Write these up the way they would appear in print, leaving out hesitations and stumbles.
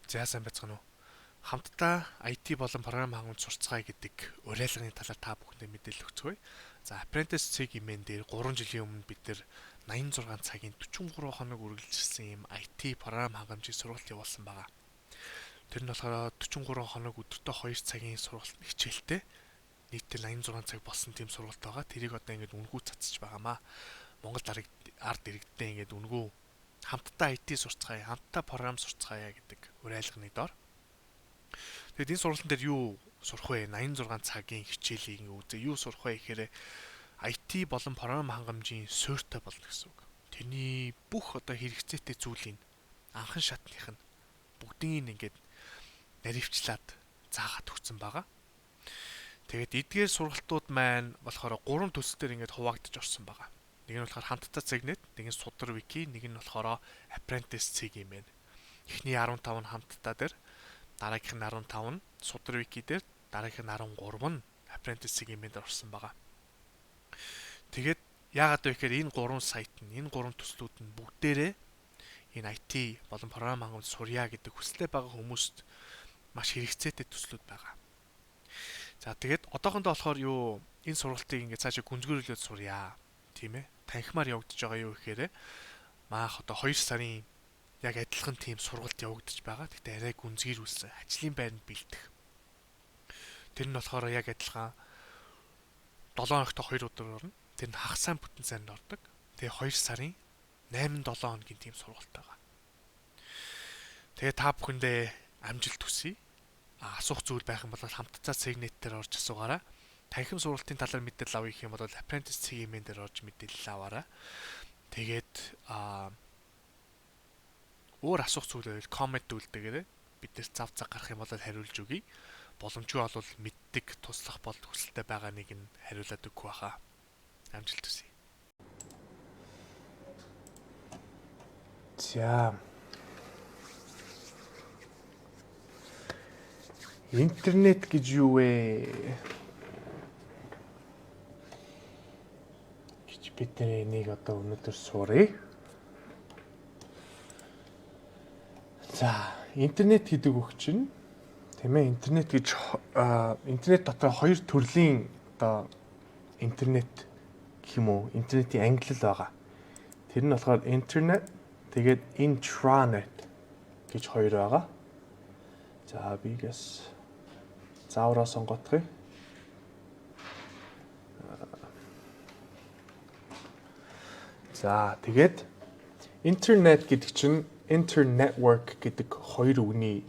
За сайн байцгаана уу. Хамтдаа IT болон програм хангамж сурцгаая гэдэг уриалгын талаар та бүхэндээ мэдээлэл өгцгөөе. За Apprentice C-ийн дээр 3 жилийн өмнө бид нэр 86 цагийн 43 хоног үргэлжилсэн юм IT програм хангамжийн сургалт явуулсан байгаа. Тэр нь болохоор 43 хоног өдөртөө 2 цагийн сургалт хичээлтэй нийтдээ 86 цаг болсон тийм сургалт байгаа. Тэрийг одоо ингээд үнгүү цацж байгаамаа. Монгол ард иргэдтэй ингээд үнгүү хамтдаа IT сурцгаая, хамтдаа програм сурцгаая гэдэг уриалганы доор. Тэгэд энэ сургалтын дээр юу сурах вэ? 86 цагийн хичээлийг үзээ. Юу сурах вэ гэхээр IT болон програм хангамжийн суурьтай болно гэсэн үг. Тэрний бүх одоо хэрэгцээтэй зүйлийг анхан шатных нь бүгдийг ингээд наривчлаад заагаад өгсөн байгаа. Тэгээд эдгээр сургалтууд маань болохоор 3 төсөлтөөр ингээд хуваагдаж орсон байгаа. Нэг нь болохоор хамтдаа Cygnet, нэг нь Судар Wiki, нэг нь болохоор Apprentice C юм байна. Эхний 15 нь хамтдаа дээр, дараагийнх нь 15 нь Судар Wiki дээр, дараагийнх нь 13 нь Apprentice C юм дээр орсон байгаа. Тэгээд яагаад вэ гэхээр энэ 3 сайт нь, энэ 3 төслүүд нь бүгдээрээ энэ IT болон програм хангамж сурья гэдэг хүсэлтэй байгаа хүмүүст маш хэрэгцээтэй төслүүд байгаа. За тэгээд одоохондоо болохоор энэ сургалтыг ингээд цаашаа гүнзгийрүүлээд сурья. Тийм ээ. Танхимаар явагдаж байгаа юу гэхээр маах одоо 2 сарын яг адилхан тийм сургалт явагдаж байгаа. Гэхдээ арай гүнзгийрүүлсэн. Ажлын байранд бэлдэх. Тэр нь болохоор яг адилхан 7 хоногт 2 өдөр орно. Тэр нь хагас сайн бүтэн сарнд ордог. Тэгээ 2 сарын 8-7 хоногийн тийм сургалт байгаа. Тэгээ та бүхэндээ амжилт хүсье. Асуух зүйл байх юм бол хамтдаа Cygnet дээр орж асуугаарай. Танхим сургалтын талаар мэдээлэл авъя гэх юм бол Apprentice C-ийн дээр орж мэдээлэл аваарай. Тэгээд өөр асуух зүйл байвал коммент үлдээгээрэй. Бид нэр зав гарах юм бол хариулж өгье. Боломжгүй бол мэддэг туслах бол хүсэлтэй байгаа нэг нь хариулаад өгөх байхаа. Амжилт хүсье. За. Интернет гэж юу вэ? Гэж бид энийг одоо өнөөдөр суурья. За, интернет гэдэг үг чинь тийм ээ, интернет гэж интернет дотор хоёр төрлийн одоо интернет гэх юм уу? Интернетийн ангилал байгаа. Тэр нь болохоор интернет, тэгээд intranet гэж хоёр байгаа. За, бигээс заавраа сонгоцгоё. За тэгээд интернет гэдэг чинь интернетwork гэдэг хоёр үгний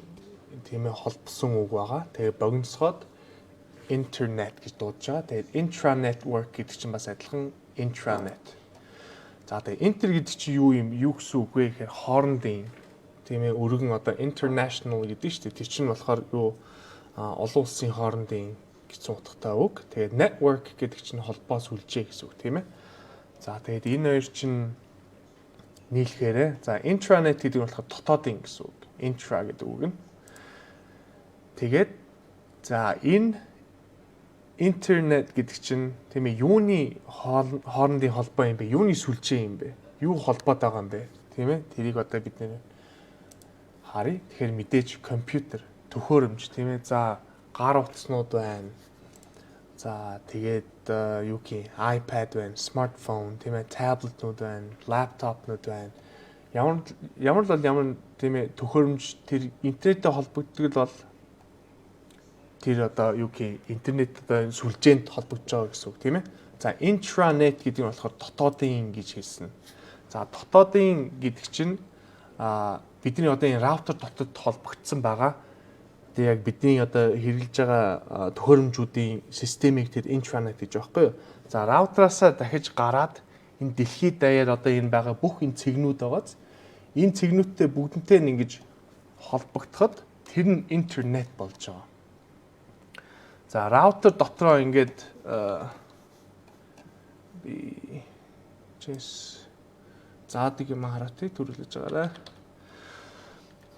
тийм ээ холбосон үг байгаа. Тэгээд богиносгоод интернет гэж дуудаж байгаа. Тэгээд intranetwork гэдэг чинь бас адилхан intranet. За тэгээд интер гэдэг чинь юу юм? Юу гэсэн үг вэ гэхээр хоорондын тийм ээ өргөн одоо international гэдэг шүү дээ. Тэр чинь болохоор олон улсын хоорондын гэсэн утгатай үг. Тэгээд network гэдэг чинь холбоо сүлжээ гэсэн үг тийм ээ. За тэгээд энэ хоёр чинь нийлэхээр за intranet гэдэг нь болохоор дотоодын гэсэн үг. Intra гэдэг үг нь. Тэгээд за энэ интернет гэдэг чинь тийм ээ юуны хоорондын холбоо юм бэ? Юуны сүлжээ юм бэ? Юу холбоод байгаа юм бэ? Тийм ээ. Тэрийг одоо бид нэр харъя. Тэгэхээр мэдээж компьютер, төхөөрөмж тийм ээ. За гар утаснууд байна. За тэгээд юу гэх iPad байна, смартфон тийм ээ, таблетнууд байна, лаптопнууд байна. Ямар тийм ээ төхөөрөмж тэр интернеттэй холбогддог бол тэр одоо юу гэх интернет одоо сүлжээнд холбогдож байгаа гэсэн үг тийм ээ. За intranet гэдэг нь болохоор дотоодын гэж хэлсэн. За дотоодын гэдэг чинь бидний одоо энэ раутер дотод холбогдсон байгаа. Тэгээ яг бидний одоо хэрэглэж байгаа төхөөрөмжүүдийн системийг тэр intranet гэж байхгүй юу? За раутераасаа дахиж гараад энэ дэлхийд даяар одоо энэ байгаа бүх энэ цэгнүүд байгааз энэ цэгнүүдтэй бүгднтэй нь ингэж холбогдоход тэр нь интернет болж байгаа. За раутер дотроо ингээд би заадаг юм хараатыг төрүүлж байгаарай.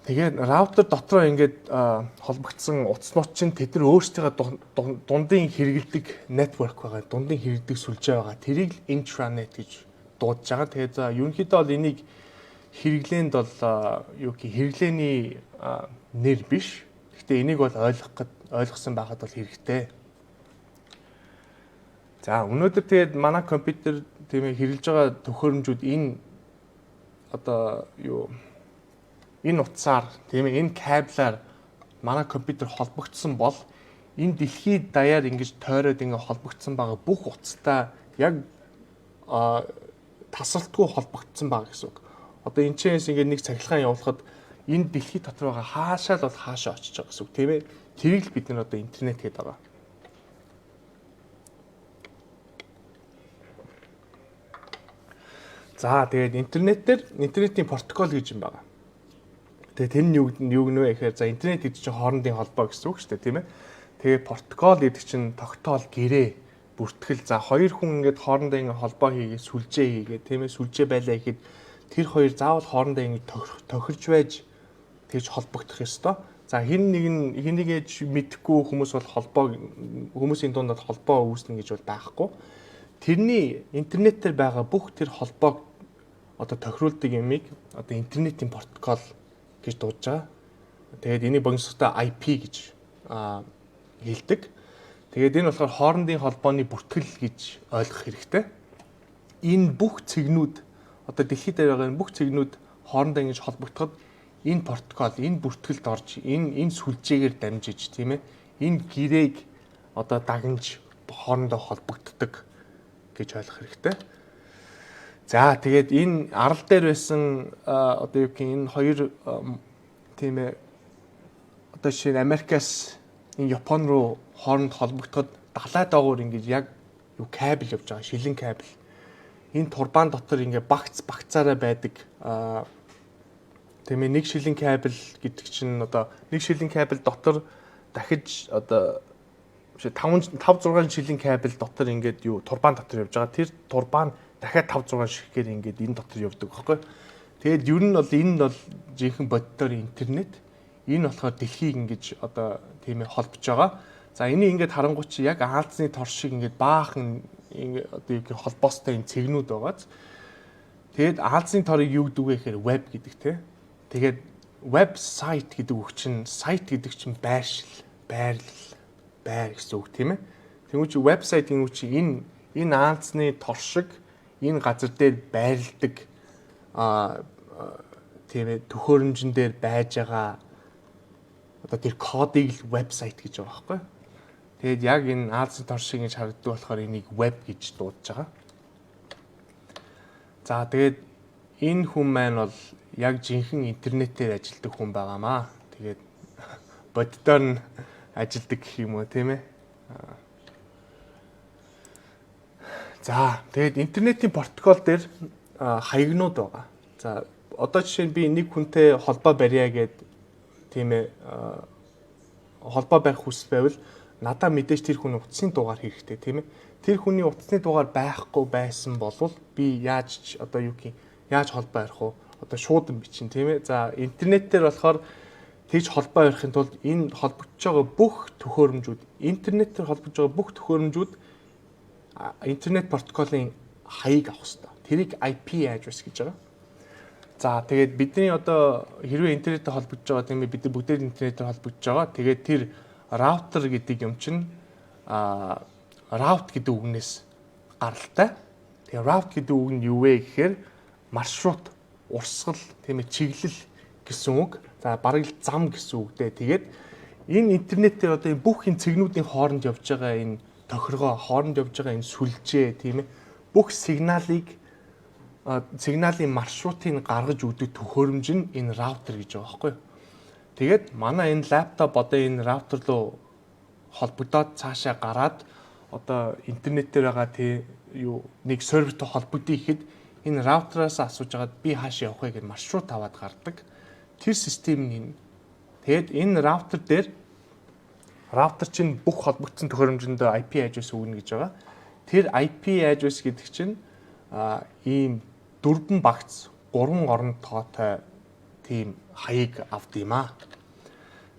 Тэгээд раутер дотроо ингээд холбогдсон утаснууд чинь тэд нар өөрсдийнхээ дундын хэрэгэлдэг network байгаа, дундын хэрэгэлдэг сүлжээ байгаа. Тэрийг intranet гэж дуудаж байгаа. Тэгээд за ерөнхийдөө бол энийг хэрэглээнд бол юу гэх хэрэглээний нэр биш. Гэхдээ энийг бол ойлгосон байхад бол хэрэгтэй. За өнөөдөр тэгээд манай компьютер тийм ээ хэрэглэж байгаа төхөөрөмжүүд энэ одоо юу энэ утсаар тийм ээ энэ кабелаар манай компьютер холбогдсон бол энэ дэлхийд даяар ингэж тойроод ингэ холбогдсон байгаа бүх утастай яг тасралтгүй холбогдсон байгаа гэсэн үг. Одоо энэ чээс ингэ нэг цахилгаан явуулахад энэ дэлхий дотор байгаа хаашаа л бол хаашаа очиж байгаа гэсэн үг тийм ээ. Тэрийг л бид нар одоо интернет гэдэг байгаа. За тэгээд интернетийн протокол гэж юм байна. Тэгээд тэр нь юу гэнэ вэ гэхээр за интернет гэдэг чинь хоорондын холбоо гэсэн үг шүү дээ тийм ээ. Тэгээд протокол гэдэг чинь тогтоол гэрээ бүртгэл за хоёр хүн ингээд хоорондоо ингээд холбоо хийгээд сүлжээ хийгээд тийм ээ сүлжээ байлаа гэхэд тэр хоёр заавал хоорондоо ингээд тохирж байж тэгж холбогдох ёстой. За хэнийг ээж мэдхгүй хүмүүс бол хүмүүсийн дунд холбоо үүснэ гэж бол байхгүй. Тэрний интернетээр байгаа бүх тэр холбоог одоо тохируулдаг юмыг одоо интернетийн протокол гэж дуудаж байгаа. Тэгээд энийг богиностой IP гэж хэлдэг. Тэгээд энэ болохоор хоорондын холбооны бүртгэл гэж ойлгох хэрэгтэй. Энэ бүх цэгнүүд одоо дэлхийд дээр байгаа энэ бүх цэгнүүд хоорондоо ингэж холбогдоход энэ протокол, энэ бүртгэлд орж, энэ сүлжээгээр дамжиж тийм ээ. Энэ гэрээг одоо дагнж хоорондоо холбогддог гэж ойлгох хэрэгтэй. За тэгээд энэ арал дээр байсан одоо юу гэх энэ хоёр тийм ээ одоо жишээ нь Америкаас энэ Япон руу хооронд холбогдоход далай доогуур ингэж яг юу кабель явж байгаа, шилэн кабель. Энэ турбан дотор ингэ багцаараа байдаг тийм ээ нэг шилэн кабель гэдэг чинь одоо нэг шилэн кабель дотор дахиж одоо 5 6 шилэн кабель дотор ингээд юу турбан дотор явж байгаа. Тэр турбан дахиад 5 6 шигээр ингээд энэ дотор явдаг байхгүй. Тэгээд ер нь бол энэ бол жинхэнэ боддоор интернет. Энэ болохоор дэлхийг ингэж одоо тийм ээ холбож байгаа. За энийг ингээд харангуй чи яг аалзны тор шиг ингээд баахан ингээд одоо юу гэх холбоостой энэ цэгнүүд байгааз. Тэгээд аалзны торыг юу гэдэг вэ гэхээр веб гэдэг те. Тэгээд веб сайт гэдэг үг чинь сайт гэдэг чинь байршил, байр гэсэн үг тийм ээ. Тэгвэл чи вебсайтын үг чи энэ аалзны тор шиг энэ газар дээр байрладаг тийм ээ төхөөрөмжн дээр байж байгаа одоо тэр кодыг л вебсайт гэж байгаа байхгүй. Тэгээд яг энэ аалзны тор шиг ингэж харагддаг болохоор энийг веб гэж дуудаж байгаа. За тэгээд энэ хүн маань бол яг жинхэнэ интернетээр ажилладаг хүн байгаамаа. Тэгээд боддоор нь ажилдаг гэх юм уу тийм ээ. За тэгээд интернетийн протокол дээр хаягнууд байгаа. За одоо жишээ нь би нэг хүнтэй холбоо барья гэд тийм ээ холбоо барих хүсэл байвал надаа мэдээж тэр хүний утасны дугаар хэрэгтэй тийм ээ. Тэр хүний утасны дугаар байхгүй байсан бол би яаж одоо юу гэх яаж холбоо барих вэ? Одоо шуудан бичин тийм ээ. За интернетээр болохоор тэгж холбоо барихын тулд энэ холбогдож байгаа бүх төхөөрөмжүүд интернетээр холбогдож байгаа бүх төхөөрөмжүүд интернет протоколын хаяг авах хэрэгтэй. Тэрийг IP address гэж байгаа. За тэгээд бидний одоо хэрвээ интернетээр холбогдож байгаа тийм ээ бид нар бүгдээр интернетээр холбогдож байгаа. Тэгээд тэр раутер гэдэг юм чинь route гэдэг үгнээс гаралтай. Тэгээд route гэдэг үг нь юу вэ гэхээр маршрут, урсгал, тийм ээ чиглэл гэсэн үг. За бараг л зам гэсэн үг дээ. Тэгээд энэ интернетээр одоо бүх энэ цэгнүүдийн хооронд явж байгаа энэ тохиргоо, хооронд явж байгаа энэ сүлжээ тийм ээ бүх сигналын маршрутыг гаргаж өгдөг төхөөрөмж нь энэ раутер гэж байгаа байхгүй юу. Тэгээд манай энэ лаптоп одоо энэ раутер руу холбогдоод цаашаа гараад одоо интернетээр байгаа юу нэг сервертэй холбогдъё гэхэд энэ раутераас асууж агаад би хаашаа явах вэ гэж маршрут аваад гардаг. Тэр систем нь тэгээд энэ раутер дээр раутер чинь бүх холбогдсон төхөөрөмжөндөө IP address өгнө гэж байгаа. Тэр IP address гэдэг чинь ийм дөрвөн багц 3 орон тоотой тийм хаяг авд юм аа.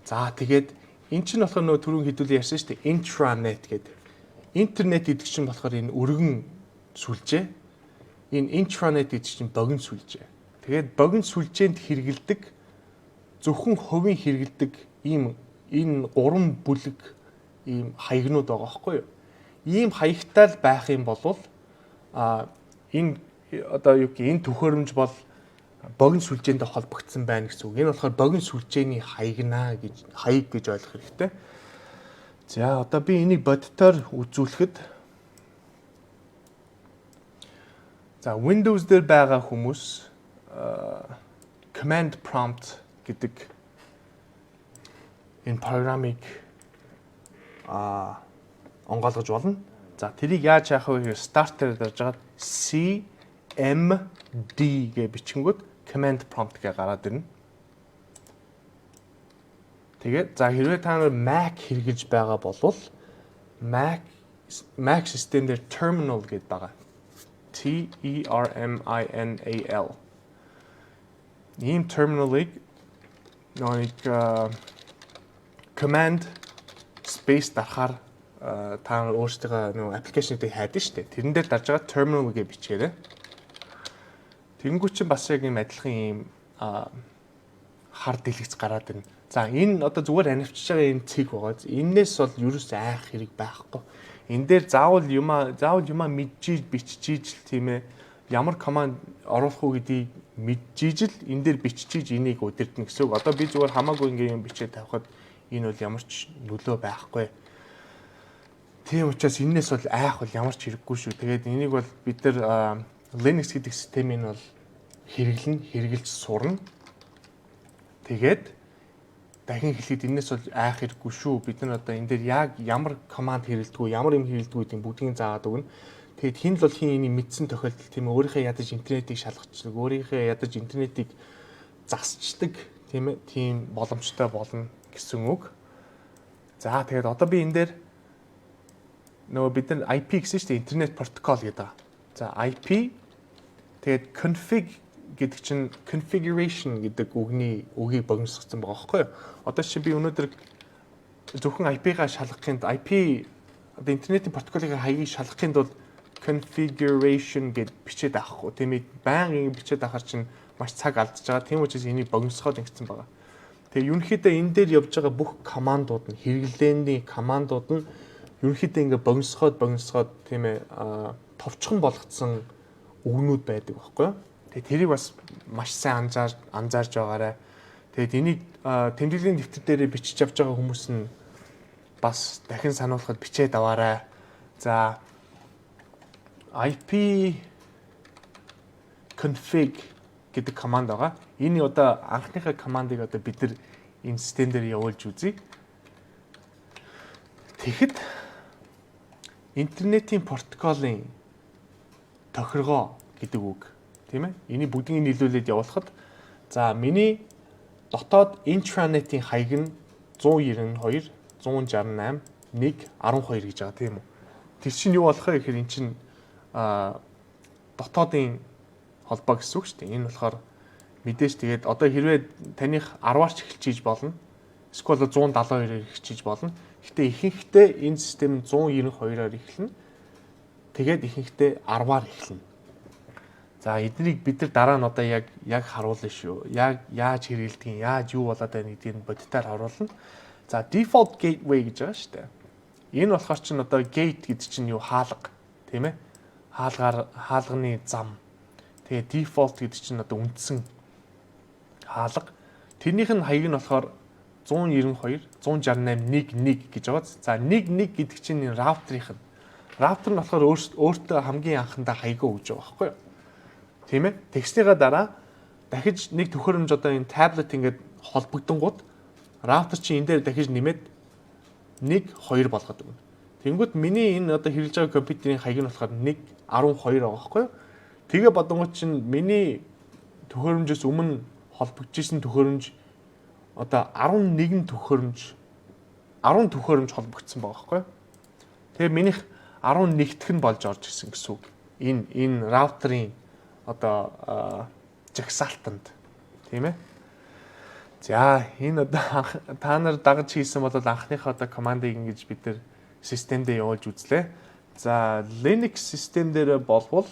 За тэгээд эн чинь болохоор нөгөө түрүүн хэдүүлээ ярьсан шүү дээ. Intranet гэдэг. Интернет гэдэг чинь болохоор энэ өргөн сүлжээ. Энэ intranet гэдэг чинь богино сүлжээ. Тэгээд богино сүлжээнд хэрэгэлдэг зөвхөн хувийн хэрэгэлдэг ийм энэ 3 бүлэг ийм хаягнууд байгаа байхгүй юу? Ийм хаягтай л байх юм бол энэ одоо юу гэх энэ төхөөрөмж бол богино сүлжээндээ холбогдсон байна гэсэн үг. Энэ болохоор богино сүлжээний хаяг гэж ойлгох хэрэгтэй. За одоо би энийг бодитоор үзүүлэхэд за Windows дээр байгаа хүмүүс command prompt гэдэг энэ програмыг онгойлгож болно. За тэрийг яаж яах вэ гэхээр starter дээр жагаад CMD гэж бичингүүд command prompt гэж гараад ирнэ. Тэгээд за хэрвээ та нар Mac хэрэглэж байгаа бол Mac system дээр terminal гэдэг байгаа. TERMINAL. Ийм terminal-ыг нэг command space дарахаар та нар өөрсдөө нэг аппликейшнуудыг хайдаг шүү дээ. Тэрэн дээр дарж байгаа terminal гэж бичгээрэй. Тэнгүү чинь бас яг ийм адилхан ийм хар дэлгэц гараад ирнэ. За энэ одоо зүгээр анивчж байгаа энэ цэг байгаа. Эннээс бол ерөөс айх хэрэг байхгүй. Энэ дээр заавал юмаа мэджиж бичжиж тийм ээ ямар команд оруулах уу гэдгийг мэджиж л энэ дээр бичжиж энийг удирдна гэсэн үг. Одоо би зүгээр хамаагүй ингээм юм бичээд тавихад энэ бол ямар ч нөлөө байхгүй. Тийм учраас энэс бол айх бол ямар ч хэрэггүй шүү. Тэгээд энийг бол бид нар Linux гэдэг системийг бол хэрэгжилж сурна. Тэгээд дахин хэлэхэд энэс бол айх хэрэггүй шүү. Бид нар одоо энэ дээр яг ямар команд хэрэглэдэг, ямар юм хэрэглэдэг гэдэг бүгдийг заагаад өгнө. Тэгээд хин л бол хин энийг мэдсэн тохиолдолд тийм ээ өөрийнхөө ядаж интернетийг шалгацдаг, өөрийнхөө ядаж интернетийг засчдаг тийм ээ тийм боломжтой болно гэсэн үг. За тэгээд одоо би энэ дээр нөгөө бид нар IP гэсэн чинь интернет протокол гэдэг. За IP тэгээд config гэдэг чинь configuration гэдэг үгийг богиносгосон байгаа байхгүй юу? Одоо чи би өнөөдөр зөвхөн IP-гаа шалгахын IP одоо интернетийн протоколын хаягийг шалгахын тулд configuration гэд бичээд авахгүй тийм ээ байнга бичээд авахар чинь маш цаг алдаж байгаа. Тийм учраас энийг богиносгоод ингэсэн байгаа. Тэгээ ерөнхийдөө энэ дээр явж байгаа бүх командууд нь хэрэглээний командууд нь ерөнхийдөө ингээ богиносгоод тийм ээ товчхон болгоцсон үгнүүд байдаг байхгүй юу? Тэгээ тэрийг бас маш сайн анзаарж байгаарай. Тэгээд энийг тэмдэглэлийн дэвтэр дээрээ бичиж авч байгаа хүмүүс нь бас дахин сануулхад бичээд аваарай. За IP config гэдэг команд байгаа. Энэ одоо анхныхаа командыг одоо бид нар энэ систем дээр явуулж үзье. Тэгэхэд интернетийн протоколын тохиргоо гэдэг үг тийм ээ. Энийг бүгдийг нийлүүлээд явуулахад за миний дотоод интранетийн хаяг нь 192 168 1 12 гэж байгаа тийм үү. Тэр чинь юу болох вэ гэхээр эн чинь дотоодын холбоо гэсэн үг шүү дээ. Энэ болохоор мэдээж тэгээд одоо хэрвээ таних 10-аар ч эхэлж болно. Эсвэл 172-аар эхэлж болно. Гэхдээ ихэнхдээ энэ систем 192-аар эхэлнэ. Тэгээд ихэнхдээ 10-аар эхэлнэ. За эднийг бид нар дараа нь одоо яг харуулна шүү. Яг яаж хэрэгэлдэг, яаж юу болоод байна гэдгийг бодитоор харуулна. За default gateway гэж байгаа шүү дээ. Энэ болохоор чинь одоо gate гэдэг чинь юу хаалга тийм ээ. Хаалганы зам. Тэгээ default гэдэг чинь одоо үндсэн хаалга. Тэрнийх нь хаяг нь болохоор 192 168 11 гэж байгаа. За 11 гэдэг чинь энэ router-ийнх нь. Router нь болохоор өөртөө хамгийн анхандаа хаягаа өгж байгаа байхгүй юу? Тийм ээ. Тэгснийхаа дараа дахиж нэг төхөөрөмж одоо энэ таблет ингээд холбогдонгууд router чинь энэ дээр дахиж нэмээд 1 2 болгоод өгнө. Тэнгүүд миний энэ одоо хэрэглэж байгаа компьютерийн хаяг нь болохоор 1 12 байгаа байхгүй юу? Тэгээ бодонгууд чинь миний төхөөрөмжөөс өмнө холбогдож исэн төхөөрөмж одоо 11 төхөөрөмж 10 төхөөрөмж холбогдсон байгаа байхгүй юу? Тэгээ минийх 11-т нь болж орж ирсэн гэсэн үг. Энэ раутерын одоо жагсаалтанд тийм ээ. За энэ одоо та нар дагаж хийсэн бол анхныхаа одоо командыг ингэж бид нэр системдээ явуулж үзлээ. За Linux систем дээр болвол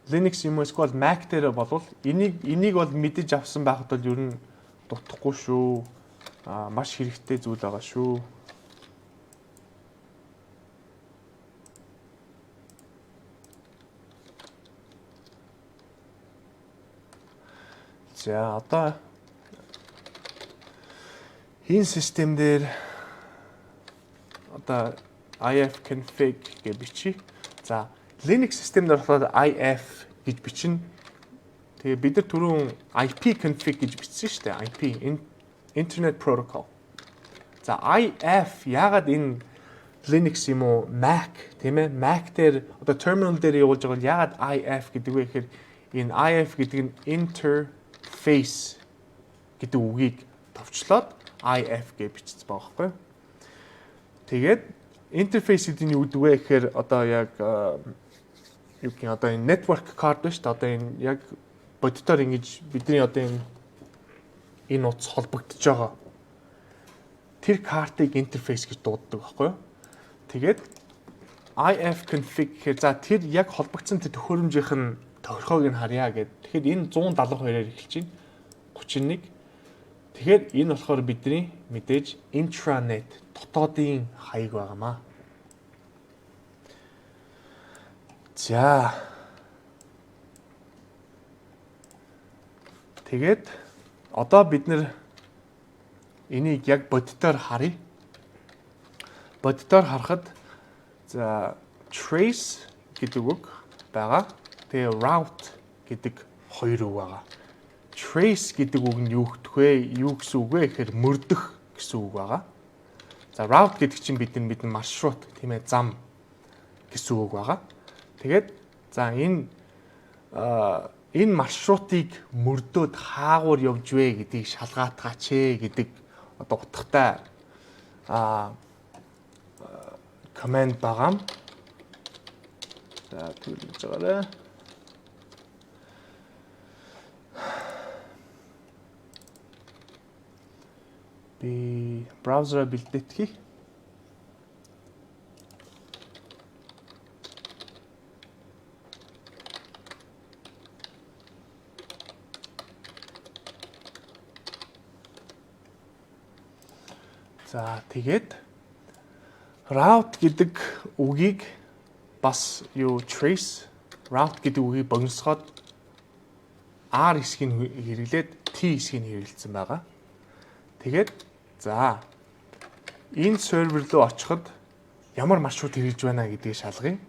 Linux юм уу эсвэл Mac дээр болвол энийг бол мэдэж авсан байхад бол ер нь дутхгүй шүү. Маш хэрэгтэй зүйл байгаа шүү. За одоо энэ систем дээр одоо ifconfig гэж бичиж. За Linux системээр болохоор if гэж бичнэ. Тэгээ бид нар түрүүн ipconfig гэж бичсэн шүү дээ. IP Internet Protocol. За if яагаад энэ Linux юм уу Mac тийм ээ Mac дээр одоо terminal дээр явуулж байгаа яагаад if гэдэг вэ гэхээр энэ if гэдэг нь interface гэдэг үгийг товчлоод if гэж бичсэн байгаа байхгүй. Тэгээд interface гэдэг нь юу гэдэг вэ гэхээр одоо яг юу гэх юм одоо энэ network card байна шүү дээ. Одоо энэ яг бодитоор ингэж бидний одоо энэ утас холбогдож байгаа. Тэр картыг интерфейс гэж дууддаг байхгүй юу? Тэгээд ifconfig гэхээр за тэр яг холбогдсон тэр төхөөрөмжийнх нь тохирхоог нь харьяа гэд. Тэгэхээр энэ 172-аар эхэлж байна. 31. Тэгэхээр энэ болохоор бидний мэдээж intranet дотоодын хаяг байгаамаа. За. Тэгээд одоо бид нэр энийг яг бодитоор харъя. Бодитоор харахад за trace гэдэг үг байгаа. Тэгээ route гэдэг хоёр үг байгаа. Trace гэдэг үг нь юу гэсэн үг вэ гэхээр мөрдөх гэсэн үг байгаа. За route гэдэг чинь бидний маршрут тийм ээ зам гэсэн үг байгаа. Тэгээд за энэ маршрутыг мөрдөөд хаагуур явж вэ гэдгийг шалгаатгаач гэдэг одоо утгатай command байгаа. За төлөвлөж байгаарай. Би браузераа бэлдээтгэе. За тэгээд route гэдэг үгийг бас trace route гэдэг үгийг богиносгоод R хэсгийг хэрэглээд T хэсгийг хэрэглэсэн байгаа. Тэгээд за энэ сервер рүү очиход ямар маршрут хэрэгж байна гэдгийг шалгая.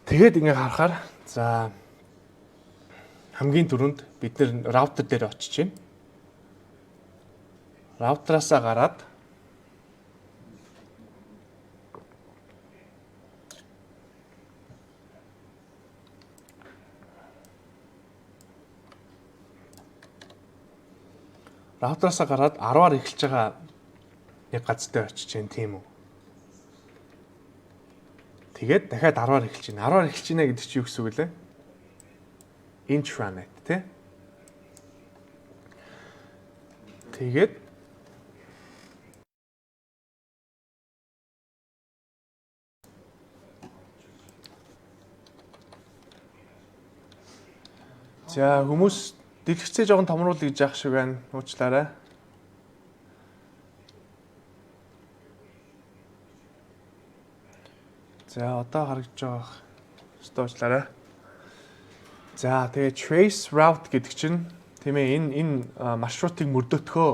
Тэгээд ингээ харахаар за хамгийн түрүүнд бид нэр раутер дээр очиж байна. Раутераасаа гараад раутераасаа гараад 10-аар эхэлж байгаа нэг газар дээр очиж байна тийм үү. Тэгээд дахиад 10-аар эхэлж байна. 10-аар эхэлж байна гэдэг чинь юу гэсэн үг вэ? Intranet тий. Тэгээд за хүмүүс дэлгэцээ жоохон томруулъя гэж яах шиг байна. Уучлаарай. За одоо харагдаж байгаа. Уучлаарай. За тэгээ trace route гэдэг чинь тийм ээ энэ маршрутыг мөрдөөтгөө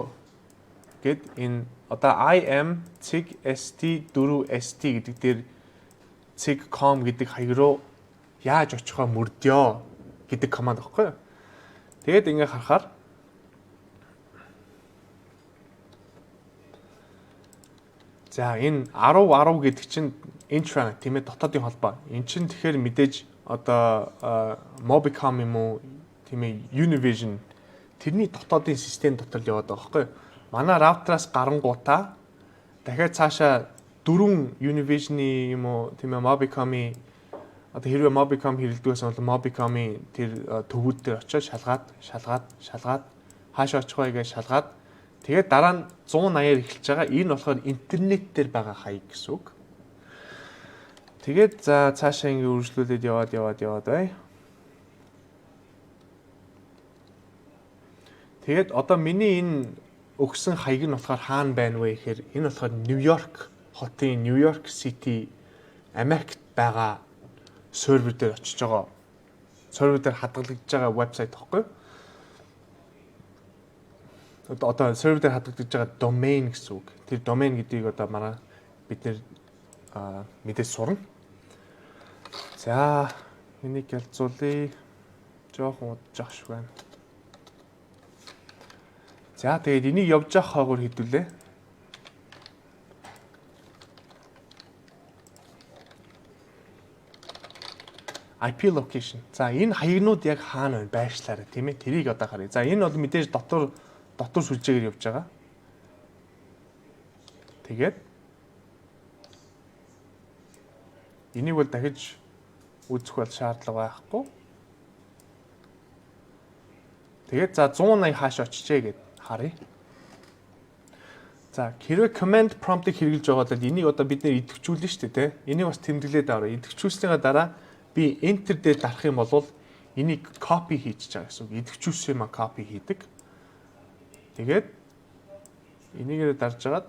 гэд энэ одоо im cig st4st гэдэг дээр cig.com гэдэг хаяг руу яаж очихоо мөрдөө гэдэг команд баггүй. Тэгээд ингээ харахаар за энэ 10 гэдэг чинь intranet тийм ээ дотоодын холбоо. Эн чинь тэгэхээр мэдээж одоо Mobicom юм уу тийм ээ Univision тэрний дотоодын систем дотор яваад байгаа байхгүй. Манай раутераас гарангуудаа дахиад цаашаа 4 Univision-ы юм уу тийм ээ Mobicom-ы одоо хэрвээ Mobicom хэрэглэдэг байсан бол Mobicom-ы тэр төвүүд дээр очиж шалгаад хаашаа очих вэ гэж шалгаад тэгээд дараа нь 180-аар эхэлж байгаа. Энэ болохоор интернет дээр байгаа хаяг гэсэн үг. Тэгээд за цаашаа ингэ үргэлжлүүлээд яваад бай. Тэгээд одоо миний энэ өгсөн хаяг нь болохоор хаана байна вэ гэхээр энэ болохоор Нью-Йорк хотын Нью-Йорк Сити Америкт байгаа сервер дээр очиж байгаа. Сервер дээр хадгалагдж байгаа вебсайт гэхгүй. Одоо сервер дээр хадгалагдж байгаа domain гэсэн үг. Тэр domain гэдгийг одоо манай бид нэр мэдээж сурна. За энийг ялцуулъя. Жохон удаж шиг байна. За тэгээд энийг явж явах хойгоор хэдүүлээ. IP location. За энэ хаягнууд яг хаана байна? Байршлаарай тийм ээ. Тэрийг одоо харъя. За энэ бол мэдээж дотор сүлжээгээр явж байгаа. Тэгээд энийг бол дахиж үзэх бол шаардлага байхгүй. Тэгээд за 180 хааш очижээ гэд харъя. За хэрвээ command prompt-ыг хэрэглэж байгаа бол энийг одоо бид нэр идэвхжүүлнэ шүү дээ, тэ. Энийг бас тэмдэглээд аваа. Идэвхжүүлснийхаа дараа би enter дээр дарах юм бол энийг copy хийчихэж байгаа гэсэн үг. Идэвхжүүлсэн юм а copy хийдэг. Тэгээд энийгээ дарж агаад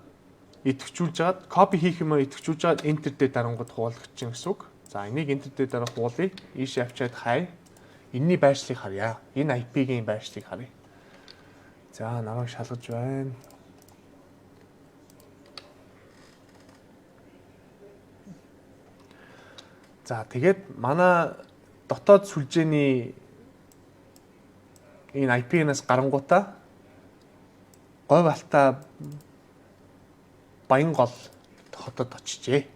идэвхжүүлж агаад copy хийх юм а идэвхжүүлж агаад enter дээр дарангууд хуулгач гэсэн үг. За энийг enter дээр дараа хуулъя. Ийш авчиад хай. Энийний байршлыг харъя. Энэ IP-гийн байршлыг харъя. За намайг шалгаж байна. За тэгээд манай дотоод сүлжээний энэ IP-наас гарангуудаа говь алтай Баянгол хотод очижээ.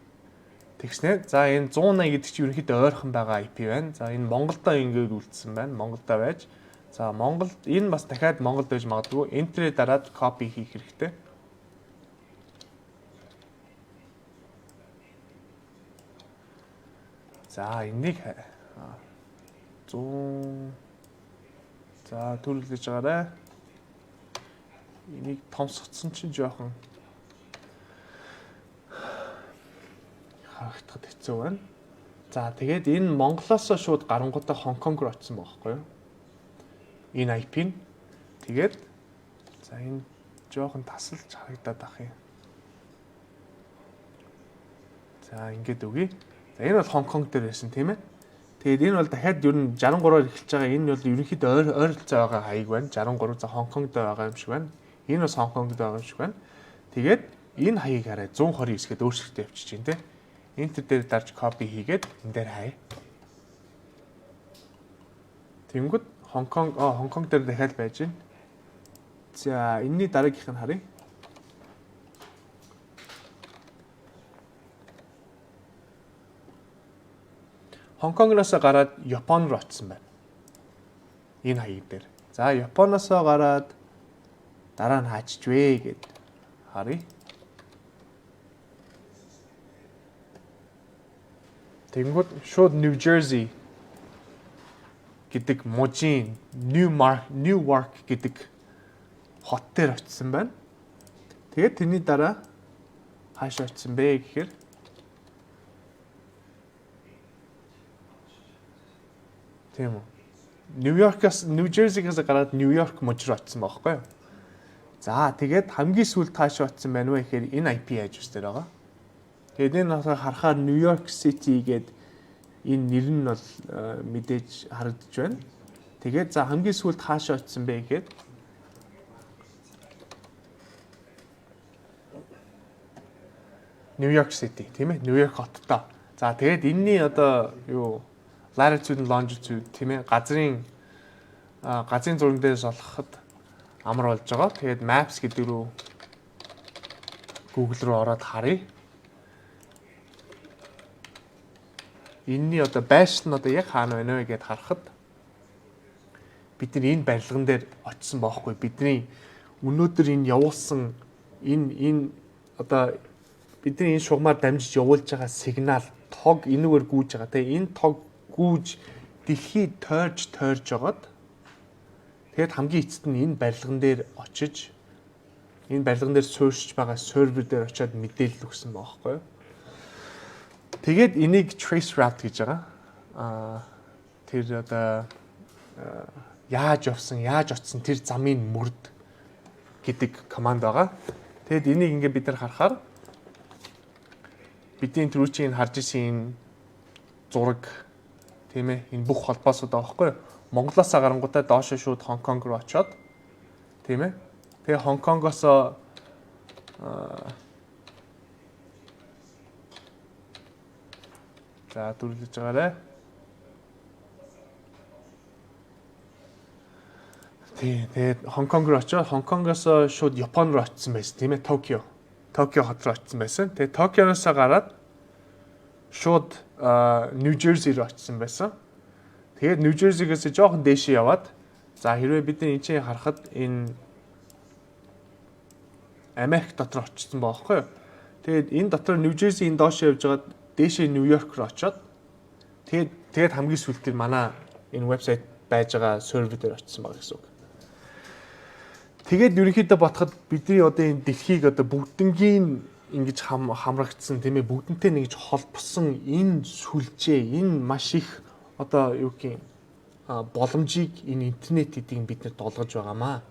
Тэгснэ. За энэ 180 гэдэг чинь ерөнхийдөө ойрхон байгаа IP байна. За энэ Монголдоо ингээд үлдсэн байна. Монголдоо байж. За Монголд энэ бас дахиад Монголд байж магадгүй. Enter-ээр дараад copy хийх хэрэгтэй. За энийг 100 за төрүүлж байгаарай. Энийг томсгоцсон чинь жоохон харагдахад хэцүү байна. За тэгээд энэ Монголоос шууд гарангуудаа Хонконг руу очсон байгаа байхгүй юу? Энэ IP нь тэгээд за энэ жоохон тасалж харагдаад ах юм. За ингээд үгүй. За энэ бол Хонконг дээр байсан тийм ээ. Тэгээд энэ бол дахиад ер нь 63-аар эхэлж байгаа. Энэ бол ерөнхийдөө ойролцоо байгаа хаяг байна. 63 за Хонконгд байгаа юм шиг байна. Энэ бас Хонконгд байгаа юм шиг байна. Тэгээд энэ хаягийг хараа 129 гээд өөрчлөлтөд явчих чинь тийм. Enter дээр дарж copy хийгээд энэ дээр хай. Тэнгүүд Хонконг дээр дахиад байж байна. За энэний дараагийнх нь харъя. Хонконгоос гараад Япон руу очсон байна. Энэ хаяг дээр. За Японоос гараад дараа нь хаачж вэ гэд харъя. Тэнгүүд шууд New Jersey гэдэг мужийн Newark гэдэг хот дээр очсон байна. Тэгээд тэрний дараа хаашаа очсон бэ гэхээр тийм үү. New Jersey-гээс гараад New York мужид очсон байхгүй юу? За тэгээд хамгийн сүүлд хаашаа очсон байна вэ гэхээр энэ IP address дээр байгаа. Тэгээд энэ харахаар New York City гэдэг энэ нэр нь бол мэдээж харагдаж байна. Тэгээд за хамгийн сүүлд хаашаа очсон бэ гэхэд New York City тийм ээ, New York хоттой. За тэгээд энэний одоо юу latitude and longitude тийм ээ, газрын зураг дээрээс олоход амар болж байгаа. Тэгээд maps гэдэг рүү Google руу ороод харъя. Энэний одоо байрш нь одоо яг хаана байна вэ гэдээ харахад бид нар энэ барилган дээр очисон баахгүй. Бидний өнөөдөр энэ явуулсан энэ одоо бидний энэ шугамаар дамжиж явуулж байгаа сигнал тог энэгээр гүйж байгаа. Тэгээ энэ тог гүйж дэлхийд тойрж жагаад тэгээд хамгийн эцэст нь энэ барилган дээр очиж энэ барилган дээр суурьшиж байгаа сервер дээр очиад мэдээлэл өгсөн байгаа байхгүй юу? Тэгээд энийг trace route гэж байгаа. Тэр одоо яаж явсан, яаж очсон тэр замын мөрд гэдэг команд байгаа. Тэгэд энийг ингээд бид нар харахаар бидний түрүүчийн харж ирсэн энэ зураг тийм ээ энэ бүх холбоосууд байгаа байхгүй юу? Монголоос гарангуудаа доош шууд Хонконг руу очоод тийм ээ. Тэгээ Хонконгоос за дүрлэж байгаарэ. Тэгээд Хонконг руу очоод Хонконгоос шууд Япон руу очсон байсан тийм ээ. Токио хот руу очсон байсан. Тэгээд Токионоос гараад шууд Нью Жерси руу очсон байсан. Тэгээд Нью Жерсигээс жоохон дээшээ яваад за хэрвээ бид энэ чинь харахад энэ Америк дотор очсон байгаа байхгүй юу? Тэгээд энэ дотор Нью Жерси энэ доош явж байгаад дээшээ Нью-Йорк руу очоод тэгээд хамгийн сүүлд тэр манай энэ вебсайт байж байгаа сервер дээр очсон байгаа гэсэн үг. Тэгээд ерөнхийдөө бодоход бидний одоо энэ дэлхийг одоо бүгднгийн ингэж хамрагдсан тийм ээ бүгднтэй нэгж холбосон энэ сүлжээ энэ маш их одоо юу гэх юм боломжийг энэ интернет гэдгийг бид нэр долгож байгаамаа.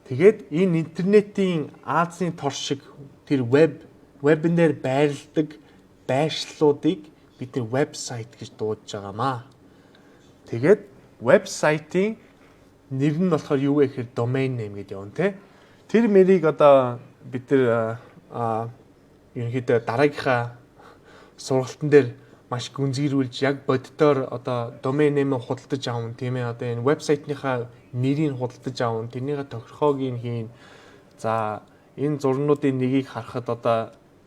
Тэгээд энэ интернетийн Азийн тор шиг тэр вебнээр байрладаг байршлуудыг бид нэр вебсайт гэж дуудаж байгаамаа. Тэгээд вебсайтын нэр нь болохоор юу вэ гэхээр domain name гэдэг юм те. Тэр мэрийг одоо бид нэр ерөнхийдөө дараагийнхаа сургалтын дээр маш гүнзгийрүүлж яг боддоор одоо domain name худалдаж аавн тийм ээ одоо энэ вебсайтныхаа нэрийг худалдаж аавн тэрнийхээ тохиргоог хийн. За энэ зурнуудын нэгийг харахад одоо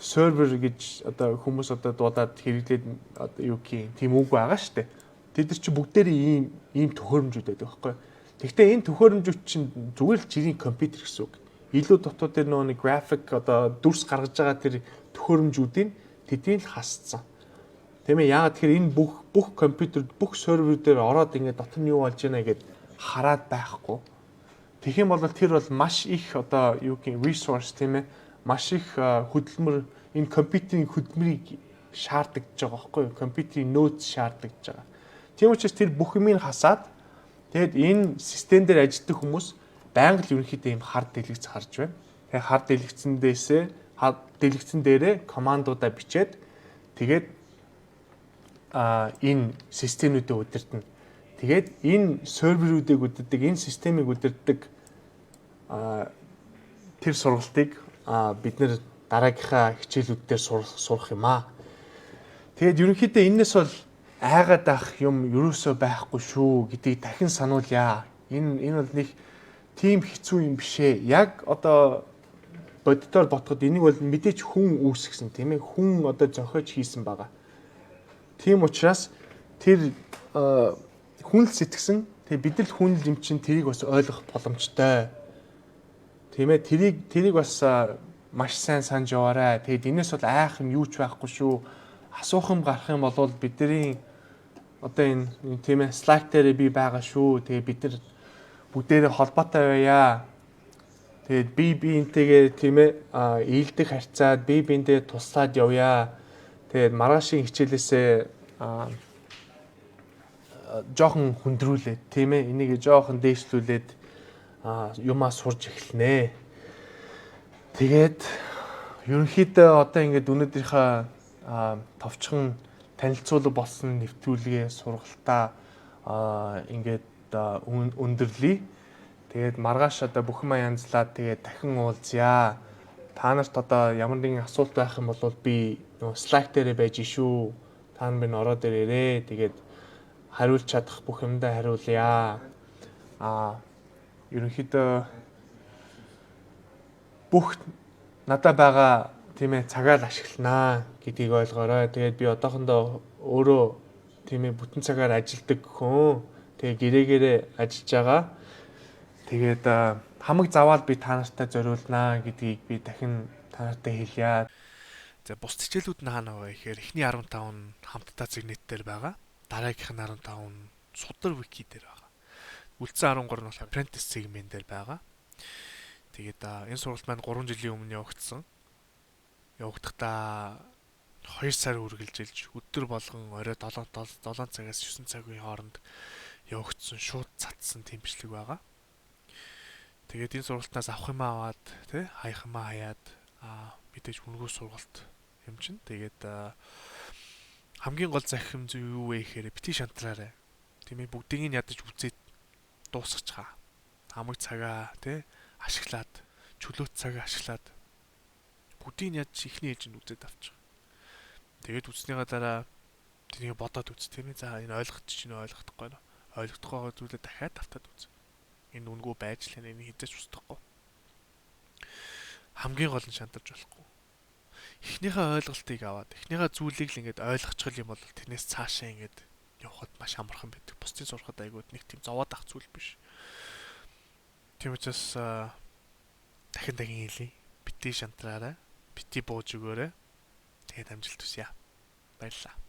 сервер гэж одоо хүмүүс одоо дуудаад хэрэглээд одоо юу гэх юм тийм үг байгаа шүү дээ. Тэд нар чи бүгдээрээ ийм төхөөрөмжүүд байдаг байхгүй. Гэхдээ энэ төхөөрөмжүүд чинь зүгээр л жирийн компьютер гэсэн үг. Илүү дотоод тэр нэг график одоо дүрс гаргаж байгаа тэр төхөөрөмжүүдийг тэдний л хасцсан. Тийм ээ яагаад тэгэхээр энэ бүх компьютер бүх сервер дээр ороод ингээд дотор нь юу болж байна гэд хараад байхгүй. Тэгэх юм бол тэр бол маш их одоо юу гэх resource тийм ээ маш их хөдөлмөр энэ компьютерийн хөдөлмөрийг шаардлагаж байгаа байхгүй юу? Компьютерийн нөөц шаардлагаж байгаа. Тийм учраас тэр бүх юмыг хасаад тэгэд энэ систем дээр ажилладаг хүмүүс байнга л ерөнхийдөө ийм хард дэлгэц харж байна. Тэгээ хард дэлгэцэн дээрээ командуудаа бичээд тэгээд энэ системүүдээ удирдна. Тэгээд энэ серверүүдийг удирддаг, энэ системийг удирддаг тэр сургалтыг бид нэр дараагийнхаа хичээлүүд дээр сурах юм аа. Тэгээд ерөнхийдөө энэс бол айгаад ах юм ерөөсөө байхгүй шүү гэдгийг дахин сануулъя. Энэ бол нэг тийм хэцүү юм бишээ. Яг одоо боддоор ботход энийг бол мэдээч хүн үүсгэсэн тийм ээ. Хүн одоо зохиож хийсэн байгаа. Тийм учраас тэр хүн л сэтгсэн. Тэгээ бид л хүн л юм чинь тэрийг бас ойлгох боломжтой. Тийм ээ. Тэрийг бас маш сайн санаж яваарай. Тэгээд энэс бол айх юм юу ч байхгүй шүү. Асуух юм гарах юм бол бидний одоо энэ тийм ээ Slack дээр би байгаа шүү. Тэгээ бид нар бүгдээрээ холбоотой байя. Тэгээд би энтэйгээ тийм ээ ийдэг харьцаад би биэндээ туслаад явъя. Тэгээд маргаашийн хичээлээсээ жоохон хүндрүүлээд тийм ээ энийг жоохон дээшлүүлээд юмаа сурж эхэлнэ. Тэгээд ерөнхийдөө одоо ингээд өнөөдрийнхөө товчхон танилцуулга болсон нэвтрүүлгээ сургалтаа ингээд өндөрлөе. Тэгээд маргааш одоо бүхэн янзлаад тэгээд дахин уулзъя. Та нарт одоо ямар нэгэн асуулт байх юм бол би нөгөө Slack дээрээ байж шүү. Та нар минь ороод ирээрээ. Тэгээд хариулж чадах бүх юмдаа хариулъя. Ерөнхийдөө бүх надад байгаа тийм ээ цагаа л ашигланаа гэдгийг ойлгоорой. Тэгээд би одоохондоо өөрөө тийм ээ бүтэн цагаар ажилладаг хүн. Тэгээ гэрээрээ ажиллаж байгаа. Тэгээд хамаг заваад би та нартай зориулнаа гэдгийг би дахин та нартай хэлье. За бус хичээлүүд нь хаана вэ гэхээр эхний 15 нь хамтдаа зэгнэт дээр байгаа. Дараагийнх нь 15 нь судар вики дээр байгаа. Үлдсэн 13 нь бол apprentice segment дээр байгаа. Тэгээд энэ сургалт маань 3 жилийн өмнө явагдсан. Явагдахдаа 2 сар үргэлжилж өдөр болгон орой 7 цагаас 9 цагийн хооронд явагдсан шууд цацсан тийм бичлэг байгаа. Тэгээд энэ сургалтаас авах юмаа аваад тий хаях юмаа хаяад мэдээж үнгүү сургалт юм чинь. Тэгээд хамгийн гол захим зүйл юу вэ гэхээр бити шантраарай. Тийм ээ бүгдийг нь ядаж үзээд дуусгачихаа. Хамаг цагаа тий ашиглаад чөлөөт цагаа ашиглаад бүгдийг нь ядаж ихний ээлжинд үзээд авчих. Тэгээд үзснийхаа дараа тэнийг бодоод үз тийм ээ. За энэ ойлгочих чинь ойлгохдохгүй нөө. Ойлгохдохгүй байгаа зүйлээ дахиад автаад үз. Энэ үнгүү байж л энийг хизээч устгахгүй. Хамгийн гол нь шантарч болохгүй. Эхнийхээ ойлголтыг аваад эхнийхээ зүйлийг л ингээд ойлгочихл юм бол тэрнээс цаашаа ингээд явхад маш амархан байдаг. Бусдын сурахад айгууд нэг тийм зовоод ах зүйл биш. Тийм учраас дахин хэлье. Бити шантраарай. Бити бууж өгөөрэй. Тэгээд амжилт хүсье. Баярлалаа.